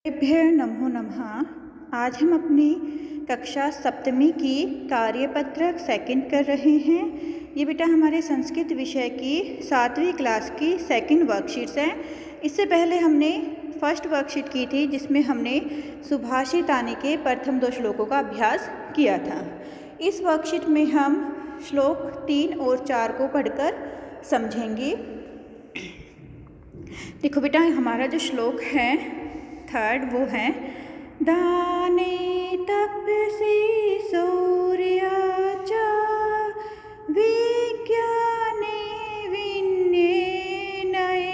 भ्य नमो नमः। आज हम अपनी कक्षा सप्तमी की कार्यपत्रक सेकंड कर रहे हैं। ये बेटा हमारे संस्कृत विषय की 7वीं क्लास की सेकंड वर्कशीट्स हैं। इससे पहले हमने फर्स्ट वर्कशीट की थी जिसमें हमने सुभाषित आने के प्रथम 2 श्लोकों का अभ्यास किया था। इस वर्कशीट में हम श्लोक 3 और 4 को पढ़कर समझेंगे। देखो बेटा हमारा जो श्लोक है थर्ड वो है दाने तपसि शौर्या च विज्ञाने विनये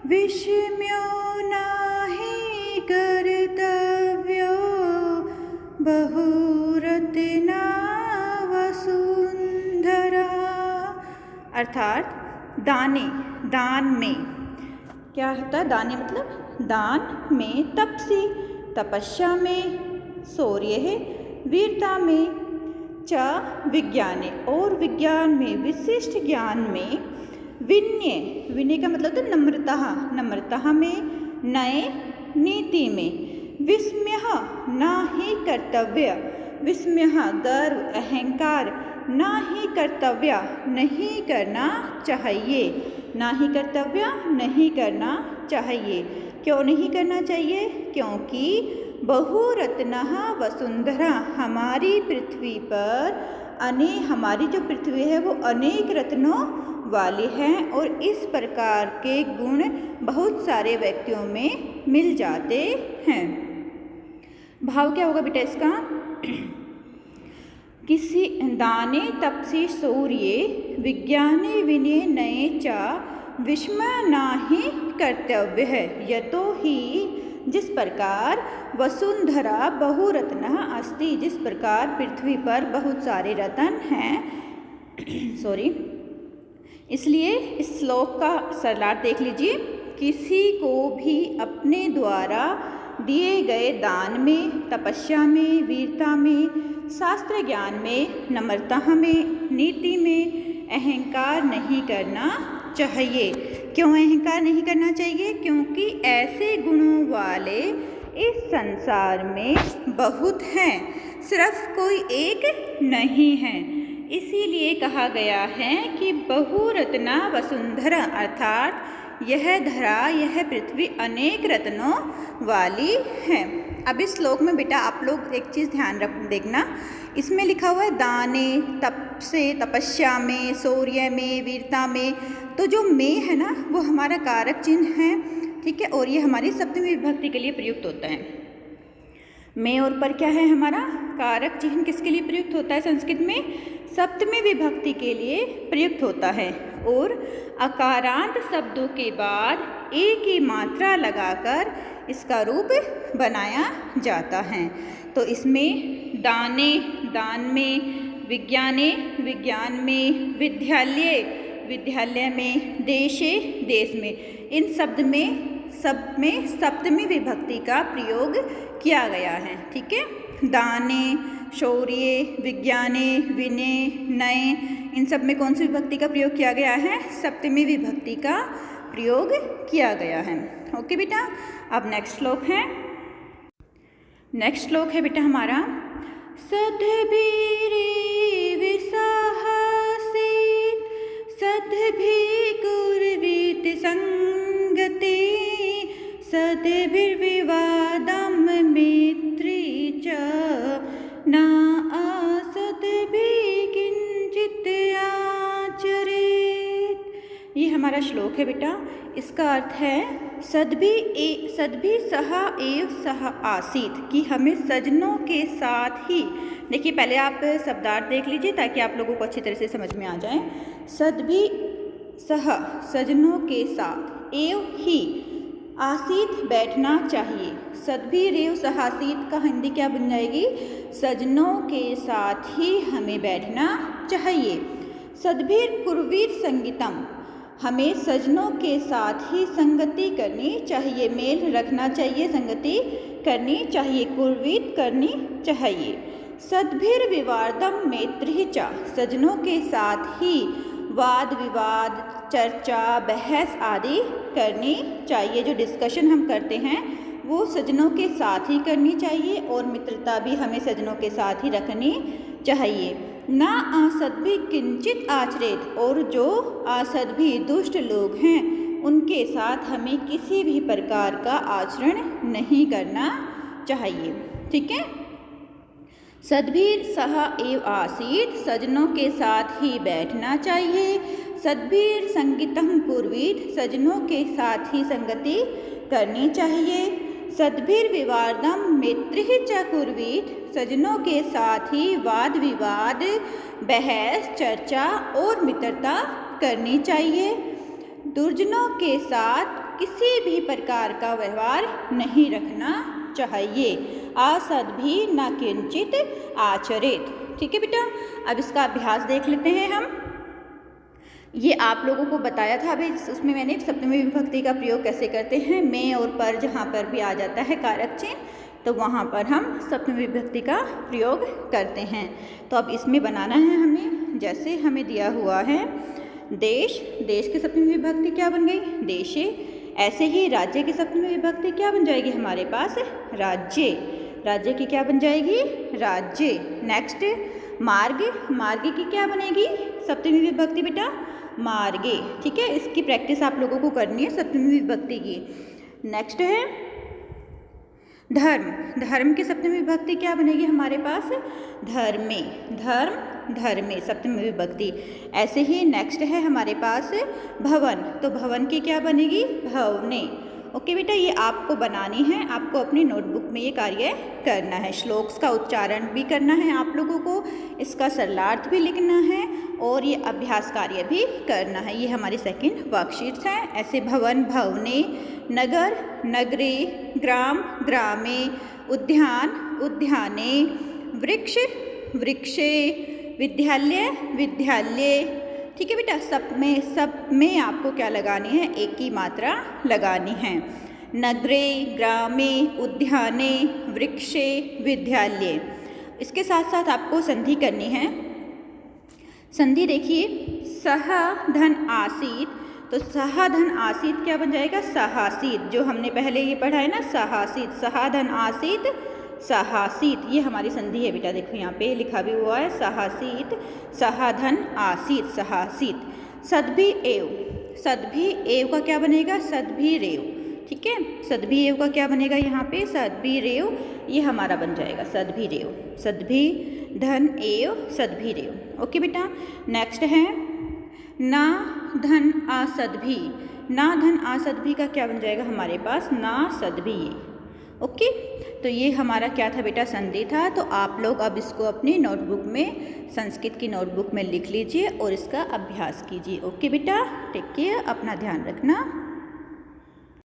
विस्मयो नाहि कर्तव्यो बहुरत्ना वसुंधरा। अर्थात दाने दान में क्या होता है? दाने मतलब दान में, तपसी तपस्या में, शौर्य है वीरता में, च विज्ञाने और विज्ञान में, विशिष्ट ज्ञान में, विनय विनय का मतलब तो नम्रता नम्रता में, नये नीति में, विस्मय ना ही कर्तव्य विस्मय गर्व अहंकार, ना ही कर्तव्य नहीं करना चाहिए, ना ही कर्तव्य नहीं करना चाहिए। क्यों नहीं करना चाहिए? क्योंकि बहुरत्नः वसुंधरा हमारी पृथ्वी पर हमारी जो पृथ्वी है वो अनेक रत्नों वाली है और इस प्रकार के गुण बहुत सारे व्यक्तियों में मिल जाते हैं। भाव क्या होगा बेटा इसका? किसी दाने तपसी शौर्ये विज्ञाने विनये नये च विस्मय नाही कर्तव्य है। यतो ही जिस प्रकार वसुंधरा बहुरत्न अस्ति, जिस प्रकार पृथ्वी पर बहुत सारे रत्न हैं सॉरी, इसलिए इस श्लोक का सरलार्थ देख लीजिए। किसी को भी अपने द्वारा दिए गए दान में, तपस्या में, वीरता में, शास्त्र ज्ञान में, नम्रता में, नीति में अहंकार नहीं करना चाहिए। क्यों अहंकार नहीं करना चाहिए? क्योंकि ऐसे गुणों वाले इस संसार में बहुत हैं, सिर्फ कोई एक नहीं है। इसीलिए कहा गया है कि बहुरत्ना वसुंधरा, अर्थात यह धरा यह पृथ्वी अनेक रत्नों वाली है। अब इस श्लोक में बेटा आप लोग एक चीज़ ध्यान देखना, इसमें लिखा हुआ है दाने तप से, तपस्या में, शौर्य में, वीरता में। तो जो में है ना वो हमारा कारक चिन्ह है, ठीक है, और ये हमारी सप्तमी विभक्ति के लिए प्रयुक्त होता है। में और पर क्या है? हमारा कारक चिन्ह किसके लिए प्रयुक्त होता है? संस्कृत में सप्तमी विभक्ति के लिए प्रयुक्त होता है और अकारांत शब्दों के बाद एक ही मात्रा लगाकर इसका रूप बनाया जाता है। तो इसमें दाने दान में, विज्ञाने विज्ञान में, विद्यालय विद्यालय में, देशे देश में, इन सब में सप्तमी विभक्ति का प्रयोग किया गया है, ठीक है। दाने, शौर्य, विज्ञाने, विनय, नये, इन सब में कौन सी विभक्ति का प्रयोग किया गया है? सप्तमी विभक्ति का प्रयोग किया गया है। ओके बेटा, अब नेक्स्ट श्लोक है। नेक्स्ट श्लोक है बेटा हमारा सद्भिरे विसाहसेत् सद्भिर्कुर्वीत संगते सद्भिर्विवादं मैत्री च न असद्भिः किंचित् आचरेत्। ये हमारा श्लोक है बेटा। इसका अर्थ है सद्भि सह एव सह आसीत, कि हमें सजनों के साथ ही, देखिए पहले आप शब्दार्थ देख लीजिए ताकि आप लोगों को अच्छी तरह से समझ में आ जाए। सद्भि सह सजनों के साथ, एव ही आसीत बैठना चाहिए। सद्भि रेव सह आसीत का हिंदी क्या बन जाएगी? सजनों के साथ ही हमें बैठना चाहिए। सद्भिर कुर्वीर संगीतम, हमें सजनों के साथ ही संगति करनी चाहिए, मेल रखना चाहिए, संगति करनी चाहिए, कुर्वीत करनी चाहिए। सद्भिर विवादम मैत्री च, सजनों के साथ ही वाद विवाद, चर्चा, बहस आदि करनी चाहिए। जो डिस्कशन हम करते हैं वो सज्जनों के साथ ही करनी चाहिए और मित्रता भी हमें सज्जनों के साथ ही रखनी चाहिए। ना असद्भि किंचित आचरेत, और जो असद्भि दुष्ट लोग हैं उनके साथ हमें किसी भी प्रकार का आचरण नहीं करना चाहिए। ठीक है। सद्भिर सह एव आसीत, सज्जनों के साथ ही बैठना चाहिए। सद्भिर संगीतम कुर्वीत, सज्जनों के साथ ही संगति करनी चाहिए। सद्भिर विवादम मैत्रिः च कुर्वीत, सज्जनों के साथ ही वाद विवाद, बहस, चर्चा और मित्रता करनी चाहिए। दुर्जनों के साथ किसी भी प्रकार का व्यवहार नहीं रखना चाहिए। असद्भि न किंचित आचरेत। ठीक है बेटा, अब इसका अभ्यास देख लेते हैं हम। ये आप लोगों को बताया था अभी, उसमें मैंने सप्तमी विभक्ति का प्रयोग कैसे करते हैं। में और पर जहाँ पर भी आ जाता है कारक चिन्ह, तो वहाँ पर हम सप्तमी विभक्ति का प्रयोग करते हैं। तो अब इसमें बनाना है हमें, जैसे हमें दिया हुआ है देश, देश की सप्तमी विभक्ति क्या बन गई? देशे। ऐसे ही राज्य की सप्तमी विभक्ति क्या बन जाएगी हमारे पास? राज्य। राज्य की क्या बन जाएगी? राज्य। नेक्स्ट मार्ग, मार्ग की क्या बनेगी सप्तमी विभक्ति बेटा? मार्गे। ठीक है, इसकी प्रैक्टिस आप लोगों को करनी है सप्तमी विभक्ति की। नेक्स्ट है धर्म, धर्म की सप्तमी विभक्ति क्या बनेगी हमारे पास? धर्मे। धर्म, धर्मे सप्तमी विभक्ति। ऐसे ही नेक्स्ट है हमारे पास भवन, तो भवन की क्या बनेगी? भवने। ओके बेटा, ये आपको बनानी है, आपको अपनी नोटबुक में ये कार्य करना है। श्लोक्स का उच्चारण भी करना है आप लोगों को, इसका सरलार्थ भी लिखना है और ये अभ्यास कार्य भी करना है। ये हमारी सेकंड वर्कशीट है। ऐसे भवन, भवने, नगर, नगरे, ग्राम, ग्रामे, उद्यान, उद्याने, वृक्ष, वृक्षे, विद्यालय, विद्यालय। ठीक है बेटा, सब में आपको क्या लगानी है? एक की मात्रा लगानी है। नगरे, ग्रामे, उद्याने, वृक्षे, विद्यालय। इसके साथ साथ आपको संधि करनी है। संधि देखिए, सह धन आसीत, तो सह धन आसीत क्या बन जाएगा? सहासीत। जो हमने पहले ये पढ़ा है ना, सहासीत, सह धन आसीत, सहासीत। ये हमारी संधि है बेटा, देखो यहाँ पे लिखा भी हुआ है सहासीत, सहाधन आसीत, सहासीत। सद्भि एव, सद्भि एव का क्या बनेगा? सद्भि रेव। ठीक है, सद्भि एव का क्या बनेगा यहाँ पे? सद्भि रेव। ये हमारा बन जाएगा सद्भि रेव, सद्भि धन एव, सद्भि रेव। ओके बेटा, नेक्स्ट है ना धन असद्भि, ना धन असद्भि का क्या बन जाएगा हमारे पास? ना सद्भि। ओके, तो ये हमारा क्या था बेटा? संधि था। तो आप लोग अब इसको अपनी नोटबुक में, संस्कृत की नोटबुक में लिख लीजिए और इसका अभ्यास कीजिए। ओके बेटा, टेक केयर, अपना ध्यान रखना।